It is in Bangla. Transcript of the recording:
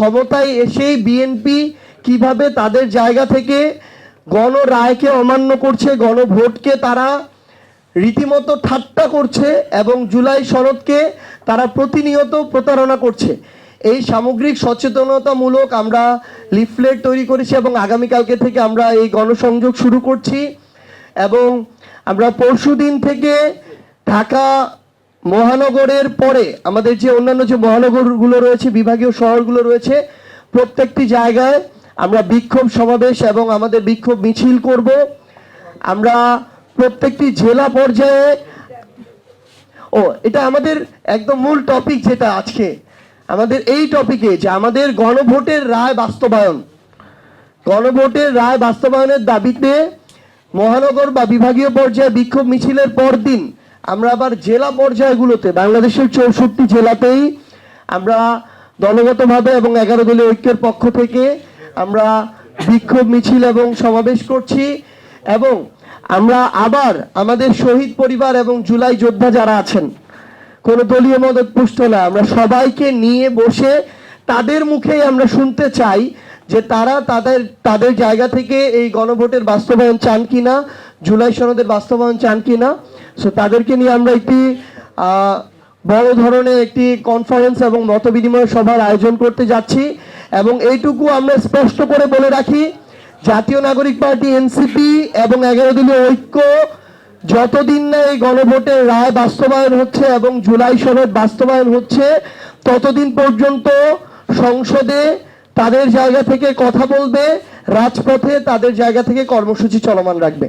ক্ষমতায় এসেই বিএনপি কিভাবে তাদের জায়গা থেকে গণরায়কে অমান্য করছে, গণভোটকে তারা রীতিমতো ঠাট্টা করছে এবং জুলাই সনদকে তারা প্রতিনিয়ত প্রতারণা করছে। এই সামগ্রিক সচেতনতামূলক আমরা লিফলেট তৈরি করেছি এবং আগামীকালকে থেকে আমরা এই গণসংযোগ শুরু করছি এবং আমরা পরশুদিন থেকে ঢাকা মহানগরের পরে আমাদের যে অন্যান্য যে মহানগরগুলো রয়েছে, বিভাগীয় শহরগুলো রয়েছে, প্রত্যেকটি জায়গায় আমরা বিক্ষোভ সমাবেশ এবং আমাদের বিক্ষোভ মিছিল করব। আমরা প্রত্যেকটি জেলা পর্যায়ে এটা আমাদের একদম মূল টপিক, যেটা আজকে আমাদের এই টপিকে যে আমাদের গণভোটের রায় বাস্তবায়নের দাবিতে মহানগর বা বিভাগীয় পর্যায়ে বিক্ষোভ মিছিলের পর দিন আমরা আবার জেলা পর্যায়গুলোতে বাংলাদেশের 64 জেলাতেই আমরা দলগতভাবে এবং 11 দলীয় ঐক্যের পক্ষ থেকে আমরা বিক্ষোভ মিছিল এবং সমাবেশ করছি এবং আমরা আবার আমাদের শহীদ পরিবার এবং জুলাই যোদ্ধা যারা আছেন, কোনো দলীয় মদতপুষ্ট না, আমরা সবাইকে নিয়ে বসে তাদের মুখেই আমরা শুনতে চাই যে তারা তাদের জায়গা থেকে এই গণভোটের বাস্তবায়ন চান কিনা, জুলাই সনদের বাস্তবায়ন চান কিনা। সো তাদেরকে নিয়ে আমরা একটি বড় ধরনের একটি কনফারেন্স এবং মতবিনিময় সভার আয়োজন করতে যাচ্ছি এবং এইটুকু আমরা স্পষ্ট করে বলে রাখি, জাতীয় নাগরিক পার্টি এনসিপি এবং 11 দলীয় ঐক্য যতদিন না এই গণভোটের রায় বাস্তবায়ন হচ্ছে এবং জুলাই সনদ বাস্তবায়ন হচ্ছে ততদিন পর্যন্ত সংসদে তাদের জায়গা থেকে কথা বলবে, রাজপথে তাদের জায়গা থেকে কর্মসূচি চলমান রাখবে।